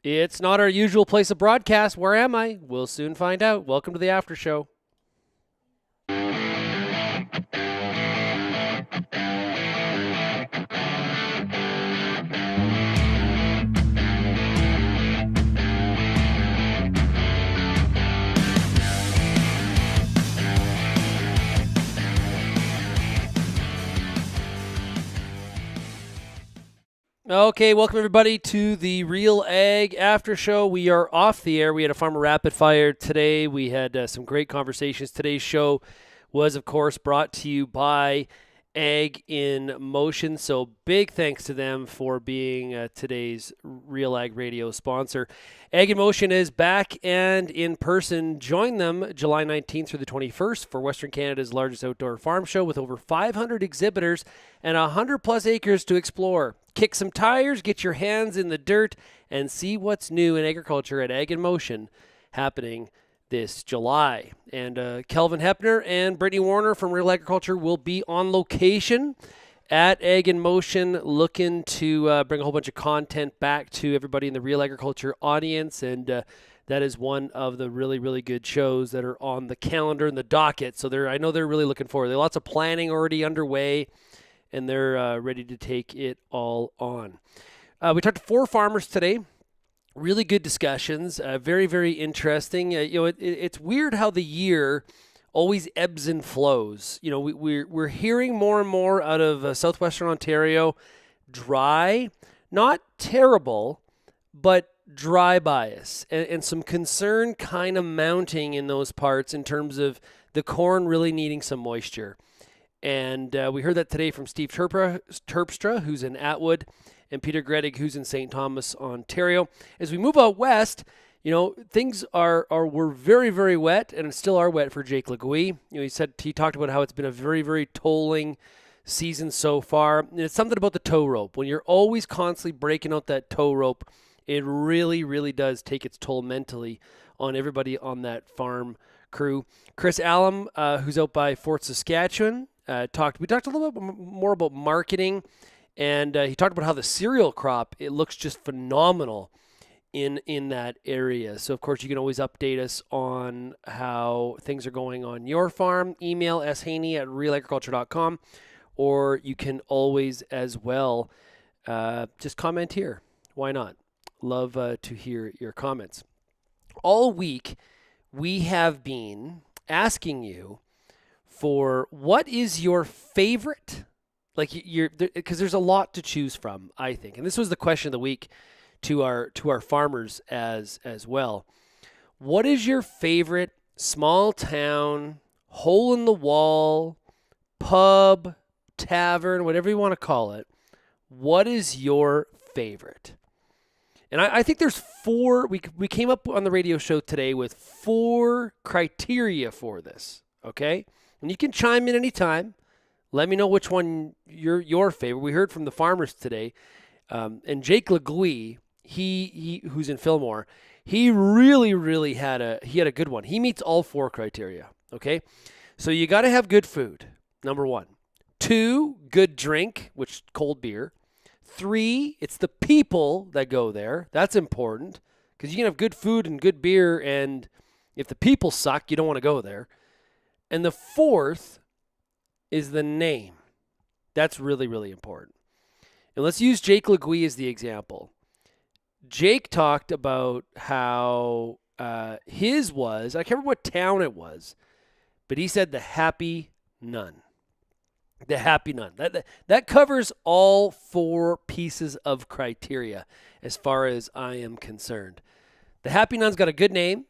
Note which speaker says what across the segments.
Speaker 1: It's not our usual place of broadcast. Where am I? We'll soon find out. Welcome to the after show. Okay, welcome everybody to the RealAg After Show. We are off the air. We had a Farmer Rapid Fire today. We had some great conversations. Today's show was, of course, brought to you by Ag in Motion. So big thanks to them for being today's RealAg Radio sponsor. Ag in Motion is back and in person. Join them July 19th through the 21st for Western Canada's largest outdoor farm show with over 500 exhibitors and 100 plus acres to explore. Kick some tires, get your hands in the dirt, and see what's new in agriculture at Ag in Motion happening this July. And Kelvin Hepner and Brittany Warner from Real Agriculture will be on location at Ag in Motion, looking to bring a whole bunch of content back to everybody in the Real Agriculture audience. And that is one of the really, really good shows that are on the calendar and the docket. So I know they're really looking forward. There's lots of planning already underway, and they're ready to take it all on. We talked to 4 farmers today. Really good discussions. Very, very interesting. It's weird how the year always ebbs and flows. You know, we're hearing more and more out of southwestern Ontario, dry, not terrible, but dry bias, and some concern kind of mounting in those parts in terms of the corn really needing some moisture. And we heard that today from Steve Terpstra, who's in Atwood, and Peter Gredig, who's in St. Thomas, Ontario. As we move out west, things were very, very wet, and still are wet for Jake Legui. He talked about how it's been a very, very tolling season so far. And it's something about the tow rope. When you're always constantly breaking out that tow rope, it really, really does take its toll mentally on everybody on that farm crew. Chris Allum, who's out by Fort Saskatchewan, we talked a little bit more about marketing, and he talked about how the cereal crop, it looks just phenomenal in that area. So, of course, you can always update us on how things are going on your farm. Email shaney@realagriculture.com, or you can always as well just comment here. Why not? Love to hear your comments. All week, we have been asking you for what is your favorite, because there's a lot to choose from, I think. And this was the question of the week to our farmers as well. What is your favorite small town, hole in the wall, pub, tavern, whatever you want to call it? What is your favorite? And I think there's 4, we came up on the radio show today with 4 criteria for this, okay? And you can chime in anytime. Let me know which one your favorite. We heard from the farmers today. And Jake Legui, he who's in Fillmore, he really, really had a good one. He meets all 4 criteria, okay? So you got to have good food, number 1. 2, good drink, which cold beer. 3, it's the people that go there. That's important because you can have good food and good beer, and if the people suck, you don't want to go there. And the 4th is the name. That's really, really important. And let's use Jake Legui as the example. Jake talked about how his was, I can't remember what town it was, but he said the Happy Nun. The Happy Nun. That covers all 4 pieces of criteria as far as I am concerned. The Happy Nun's got a good name.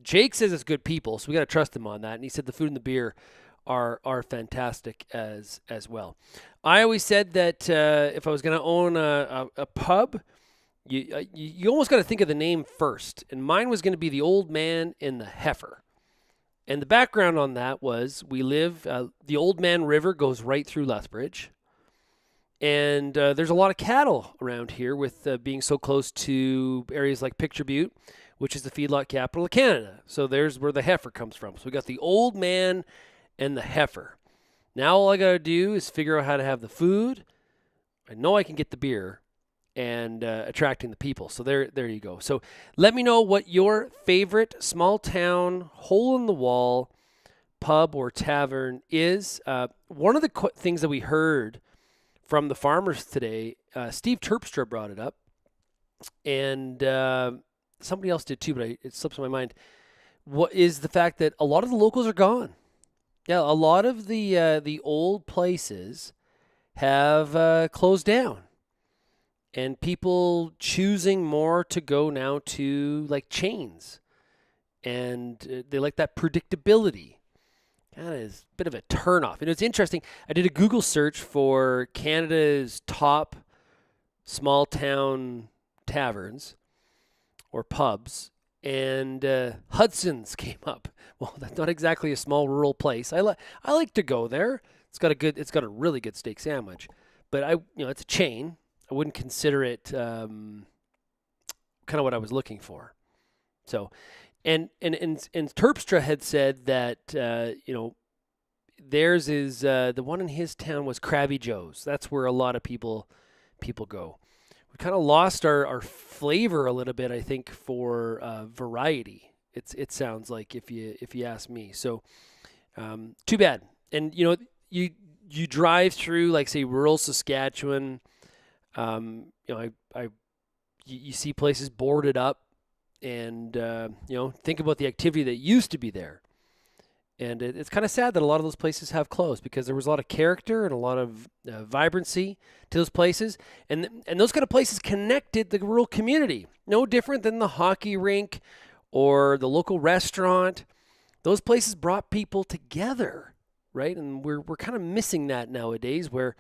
Speaker 1: Jake says it's good people, so we got to trust him on that. And he said the food and the beer are fantastic as well. I always said that if I was going to own a pub, you almost got to think of the name first. And mine was going to be the Old Man and the Heifer. And the background on that was we live, the Old Man River goes right through Lethbridge. And there's a lot of cattle around here with being so close to areas like Picture Butte, which is the feedlot capital of Canada. So there's where the heifer comes from. So we got the Old Man and the Heifer. Now all I got to do is figure out how to have the food. I know I can get the beer. and attracting the people. So there you go. So let me know what your favorite small town, hole in the wall pub or tavern is. One of the things that we heard from the farmers today, Steve Terpstra brought it up, and somebody else did too, but it slips my mind. What is the fact that a lot of the locals are gone? Yeah, a lot of the old places have closed down, and people choosing more to go now to like chains, and they like that predictability. That is a bit of a turnoff. And it's interesting. I did a Google search for Canada's top small town taverns or pubs, and Hudson's came up. Well, that's not exactly a small rural place. I like to go there. It's got a really good steak sandwich, but it's a chain. I wouldn't consider it kind of what I was looking for. So, and Terpstra had said that theirs is the one in his town was Krabby Joe's. That's where a lot of people go. We kind of lost our flavor a little bit, I think, for variety. It sounds like if you ask me. So too bad. And you drive through like say rural Saskatchewan. You see places boarded up, and think about the activity that used to be there. And it's kind of sad that a lot of those places have closed, because there was a lot of character and a lot of vibrancy to those places. And those kind of places connected the rural community. No different than the hockey rink or the local restaurant. Those places brought people together, right? And we're kind of missing that nowadays, where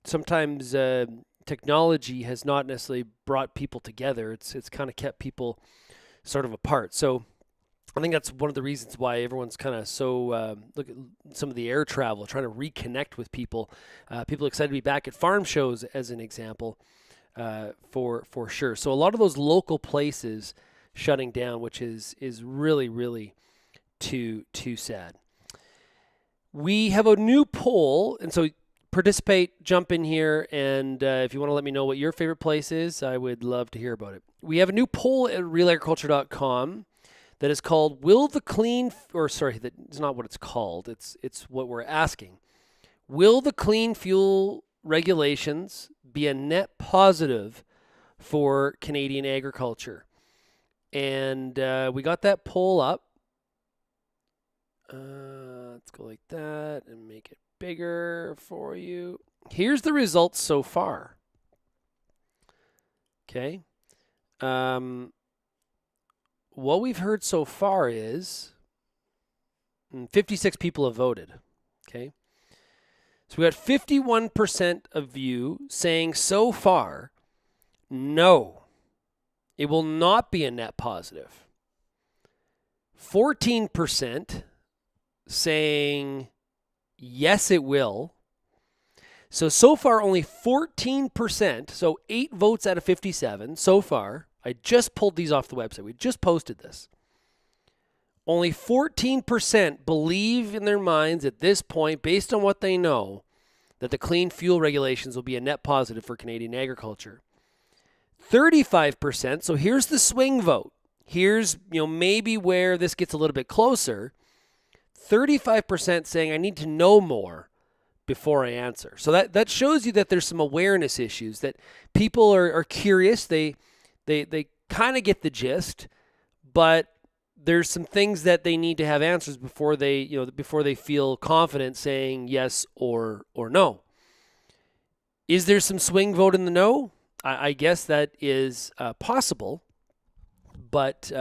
Speaker 1: sometimes technology has not necessarily brought people together. It's kind of kept people sort of apart. So I think that's one of the reasons why everyone's kind of so look at some of the air travel, trying to reconnect with people. People excited to be back at farm shows, as an example, for sure. So a lot of those local places shutting down, which is really, really too sad. We have a new poll, and so participate, jump in here, and if you want to let me know what your favorite place is, I would love to hear about it. We have a new poll at realagriculture.com that is called that's not what it's called. It's what we're asking. Will the clean fuel regulations be a net positive for Canadian agriculture? And we got that poll up. Let's go like that and make it bigger for you. Here's the results so far. Okay. What we've heard so far is 56 people have voted. Okay. So we got 51% of you saying so far, no, it will not be a net positive. 14% saying yes, it will. So far only 14%, so 8 votes out of 57 so far. I just pulled these off the website. We just posted this. Only 14% believe in their minds at this point, based on what they know, that the clean fuel regulations will be a net positive for Canadian agriculture. 35%, so here's the swing vote. Here's, maybe where this gets a little bit closer. 35% saying I need to know more before I answer. So that shows you that there's some awareness issues, that people are curious. They kind of get the gist, but there's some things that they need to have answers before they feel confident saying yes or no. Is there some swing vote in the no? I guess that is possible, but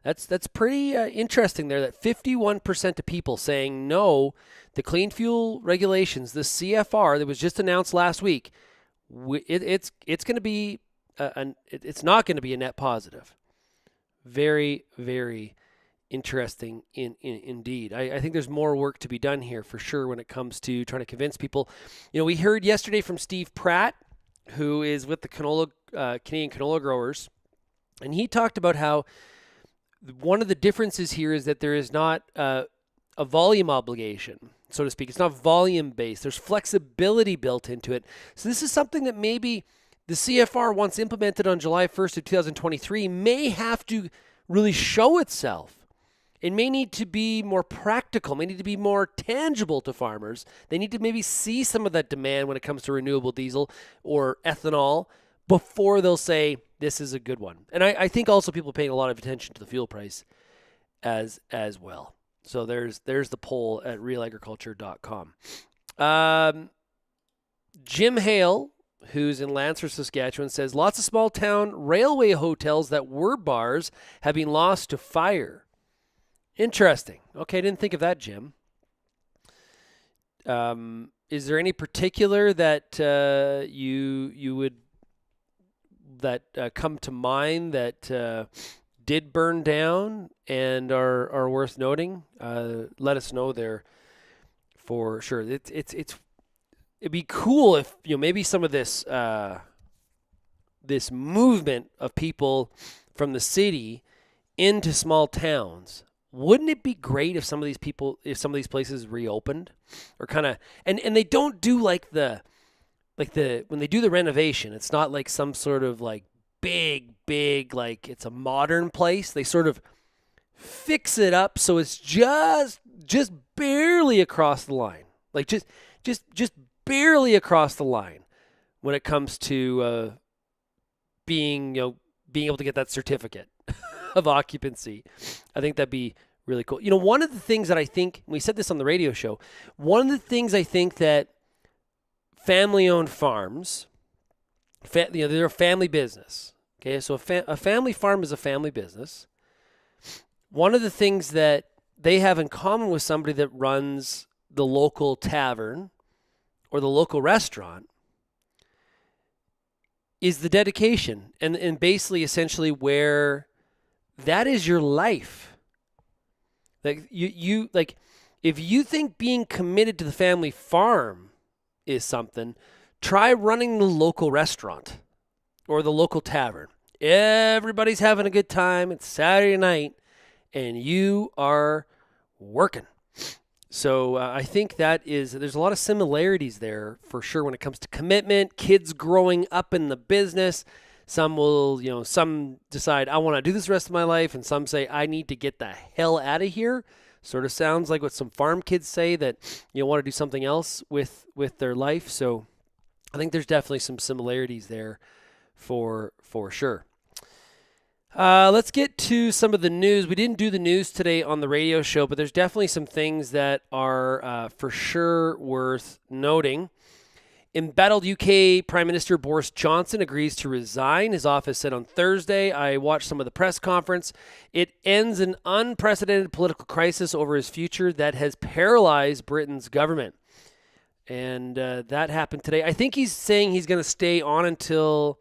Speaker 1: that's pretty interesting there, that 51% of people saying no, the clean fuel regulations, the CFR that was just announced last week, it's going to be it's not going to be a net positive. Very, very interesting indeed. I think there's more work to be done here for sure when it comes to trying to convince people. We heard yesterday from Steve Pratt, who is with the Canadian canola growers, and he talked about how one of the differences here is that there is not a a volume obligation, so to speak. It's not volume based. There's flexibility built into it. So this is something that maybe the CFR, once implemented on July 1st of 2023, may have to really show itself. It may need to be more practical, may need to be more tangible to farmers. They need to maybe see some of that demand when it comes to renewable diesel or ethanol before they'll say this is a good one. And I think also people paying a lot of attention to the fuel price as well. So there's the poll at realagriculture.com. Jim Hale, who's in Lancer, Saskatchewan, says lots of small town railway hotels that were bars have been lost to fire. Interesting. Okay, I didn't think of that, Jim. Is there any particular that you would come to mind that did burn down and are worth noting? Let us know there for sure. It'd be cool if maybe some of this this movement of people from the city into small towns. Wouldn't it be great if some of these places reopened, or kind of, and they don't do like the when they do the renovation, it's not like some sort of like big like it's a modern place. They sort of fix it up so it's just barely across the line, like just barely across the line when it comes to being able to get that certificate of occupancy. I think that'd be really cool. One of the things that I think, we said this on the radio show, one of the things I think that family-owned farms, they're a family business. Okay, so a family farm is a family business. One of the things that they have in common with somebody that runs the local tavern or the local restaurant is the dedication and basically essentially where that is your life. Like you like, if you think being committed to the family farm is something, try running the local restaurant or the local tavern. Everybody's having a good time. It's Saturday night and you are working. So I think there's a lot of similarities there for sure when it comes to commitment, kids growing up in the business. Some will, some decide I want to do this the rest of my life, and some say I need to get the hell out of here. Sort of sounds like what some farm kids say, that want to do something else with their life. So I think there's definitely some similarities there for sure. Let's get to some of the news. We didn't do the news today on the radio show, but there's definitely some things that are for sure worth noting. Embattled UK Prime Minister Boris Johnson agrees to resign. His office said on Thursday. I watched some of the press conference. It ends an unprecedented political crisis over his future that has paralyzed Britain's government. And that happened today. I think he's saying he's going to stay on until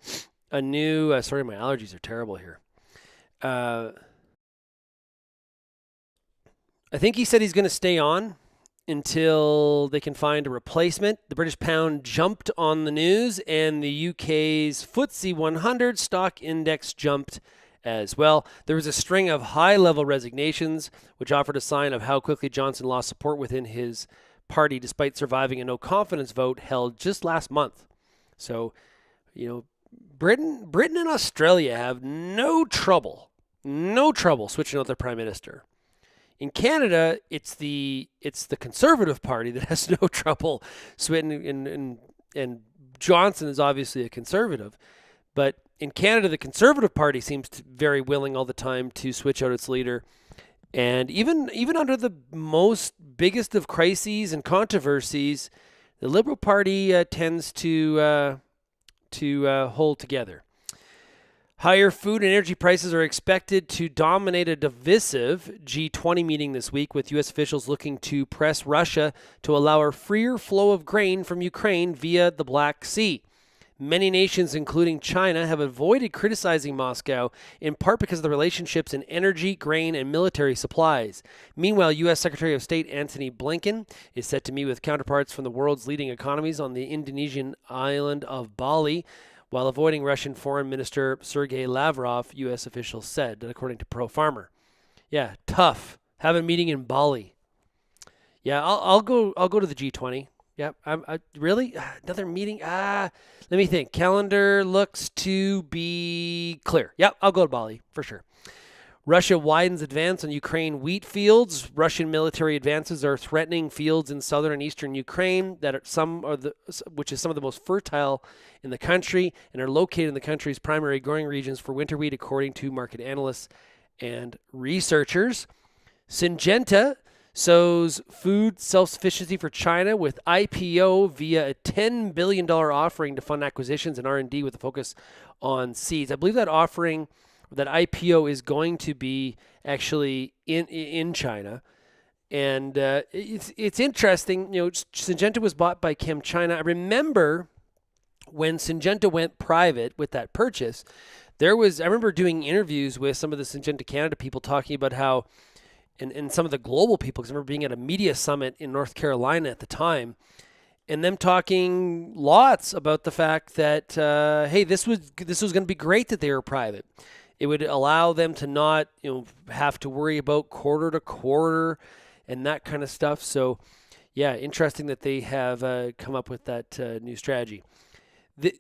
Speaker 1: a new... sorry, my allergies are terrible here. I think he said he's going to stay on until they can find a replacement. The British pound jumped on the news, and the UK's FTSE 100 stock index jumped as well. There was a string of high-level resignations, which offered a sign of how quickly Johnson lost support within his party, despite surviving a no-confidence vote held just last month. So, Britain and Australia have no trouble switching out their prime minister. In Canada, it's the Conservative Party that has no trouble switching, and Johnson is obviously a Conservative, but in Canada, the Conservative Party seems very willing all the time to switch out its leader, and even under the biggest of crises and controversies, the Liberal Party tends to hold together. Higher food and energy prices are expected to dominate a divisive G20 meeting this week, with U.S. officials looking to press Russia to allow a freer flow of grain from Ukraine via the Black Sea. Many nations, including China, have avoided criticizing Moscow, in part because of the relationships in energy, grain, and military supplies. Meanwhile, U.S. Secretary of State Antony Blinken is set to meet with counterparts from the world's leading economies on the Indonesian island of Bali, while avoiding Russian Foreign Minister Sergei Lavrov, U.S. officials said, according to Pro Farmer. Yeah, tough. Have a meeting in Bali. Yeah, I'll go. I'll go to the G20. Yep. Really another meeting. Let me think. Calendar looks to be clear. Yep. I'll go to Bali for sure. Russia widens advance on Ukraine wheat fields. Russian military advances are threatening fields in southern and eastern Ukraine which is some of the most fertile in the country and are located in the country's primary growing regions for winter wheat, according to market analysts and researchers. Syngenta sows food self-sufficiency for China with IPO via a $10 billion offering to fund acquisitions and R&D with a focus on seeds. I believe that offering, that IPO, is going to be actually in China. And it's interesting. Syngenta was bought by ChemChina. I remember when Syngenta went private with that purchase, I remember doing interviews with some of the Syngenta Canada people talking about how, and some of the global people, because I remember being at a media summit in North Carolina at the time, and them talking lots about the fact that, hey, this was going to be great that they were private. It would allow them to not, have to worry about quarter to quarter and that kind of stuff. So, yeah, interesting that they have come up with that new strategy.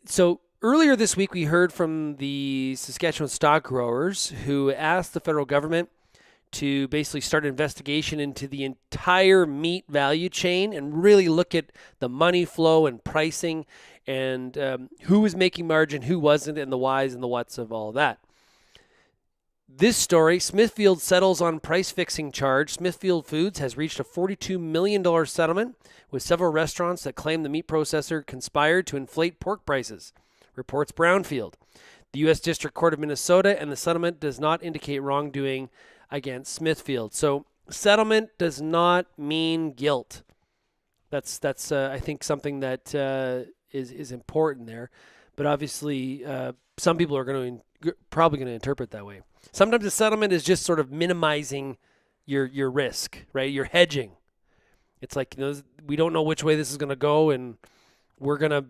Speaker 1: So earlier this week, we heard from the Saskatchewan stock growers who asked the federal government to basically start an investigation into the entire meat value chain and really look at the money flow and pricing and who was making margin, who wasn't, and the whys and the whats of all of that. This story, Smithfield settles on price fixing charge. Smithfield Foods has reached a $42 million settlement with several restaurants that claim the meat processor conspired to inflate pork prices, reports Brownfield. The U.S. District Court of Minnesota, and the settlement does not indicate wrongdoing against Smithfield. So settlement does not mean guilt. That's I think something that is important there. But obviously, some people are probably going to interpret that way. Sometimes a settlement is just sort of minimizing your risk, right? You're hedging. It's like, we don't know which way this is going to go, and we're going to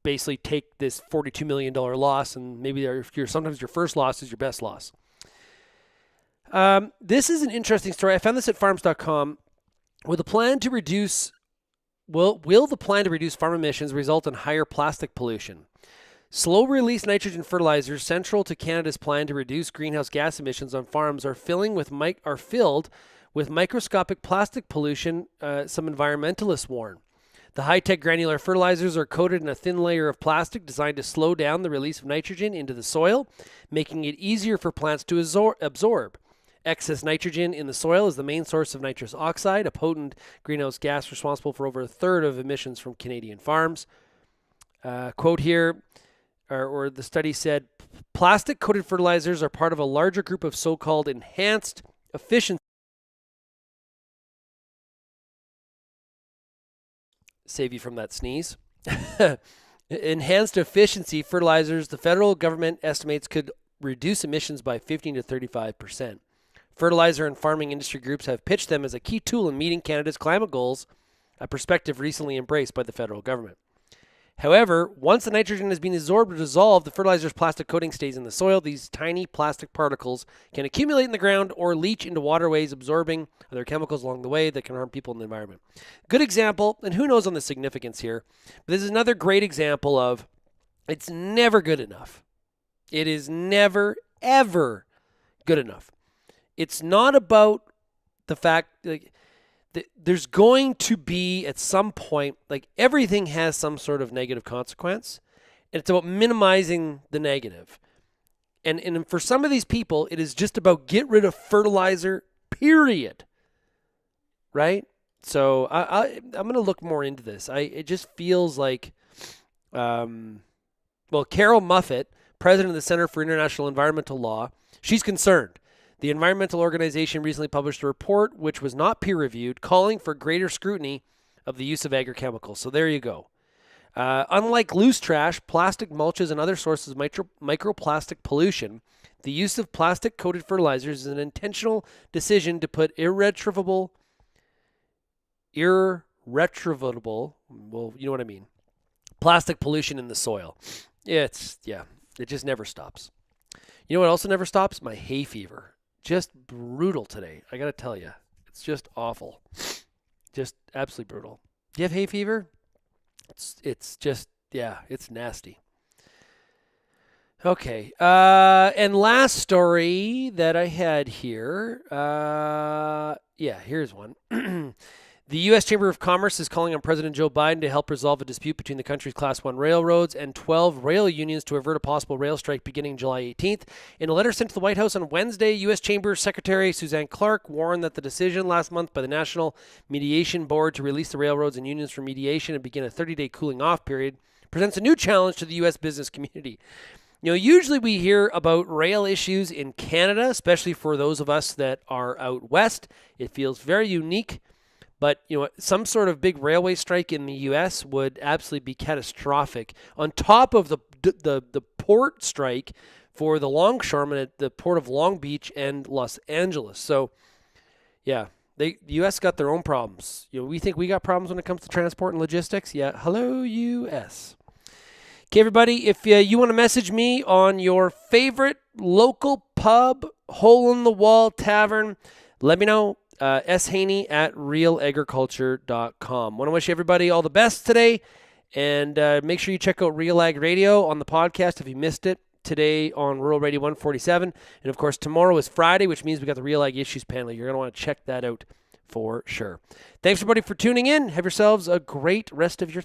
Speaker 1: basically take this $42 million loss, and maybe sometimes your first loss is your best loss. This is an interesting story. I found this at farms.com. Will the plan to reduce farm emissions result in higher plastic pollution? Slow-release nitrogen fertilizers central to Canada's plan to reduce greenhouse gas emissions on farms are filled with microscopic plastic pollution, some environmentalists warn. The high-tech granular fertilizers are coated in a thin layer of plastic designed to slow down the release of nitrogen into the soil, making it easier for plants to absorb. Excess nitrogen in the soil is the main source of nitrous oxide, a potent greenhouse gas responsible for over a third of emissions from Canadian farms. Quote here, or the study said, plastic-coated fertilizers are part of a larger group of so-called enhanced efficiency. Save you from that sneeze. Enhanced efficiency fertilizers, the federal government estimates could reduce emissions by 15 to 35%. Fertilizer and farming industry groups have pitched them as a key tool in meeting Canada's climate goals, a perspective recently embraced by the federal government. However, once the nitrogen has been absorbed or dissolved, the fertilizer's plastic coating stays in the soil. These tiny plastic particles can accumulate in the ground or leach into waterways, absorbing other chemicals along the way that can harm people in the environment. Good example, and who knows on the significance here, but this is another great example of it's never good enough. It is never, ever good enough. It's not about the fact there's going to be at some point, everything has some sort of negative consequence, and it's about minimizing the negative. And for some of these people, it is just about get rid of fertilizer, period. Right? So I'm going to look more into this. It just feels like, Carol Muffett, president of the Center for International Environmental Law, she's concerned. The environmental organization recently published a report, which was not peer-reviewed, calling for greater scrutiny of the use of agrochemicals. So there you go. Unlike loose trash, plastic mulches, and other sources of microplastic pollution, the use of plastic-coated fertilizers is an intentional decision to put irretrievable, well, you know what I mean, plastic pollution in the soil. It just never stops. You know what also never stops? My hay fever. Just brutal today. I got to tell you, it's just awful. Just absolutely brutal. Do you have hay fever? It's just, yeah, it's nasty. Okay. And last story that I had here. Here's one. The U.S. Chamber of Commerce is calling on President Joe Biden to help resolve a dispute between the country's Class 1 railroads and 12 rail unions to avert a possible rail strike beginning July 18th. In a letter sent to the White House on Wednesday, U.S. Chamber Secretary Suzanne Clark warned that the decision last month by the National Mediation Board to release the railroads and unions for mediation and begin a 30-day cooling-off period presents a new challenge to the U.S. business community. Usually we hear about rail issues in Canada, especially for those of us that are out west. It feels very unique. But, some sort of big railway strike in the U.S. would absolutely be catastrophic. On top of the port strike for the longshoremen at the port of Long Beach and Los Angeles. So, yeah, the U.S. got their own problems. We think we got problems when it comes to transport and logistics. Yeah, hello, U.S. Okay, everybody, if you want to message me on your favorite local pub, hole-in-the-wall tavern, let me know. Haney at RealAgriculture.com. Want to wish everybody all the best today, and make sure you check out RealAg Radio on the podcast if you missed it today on Rural Radio 147. And, of course, tomorrow is Friday, which means we got the RealAg Issues panel. You're going to want to check that out for sure. Thanks, everybody, for tuning in. Have yourselves a great rest of your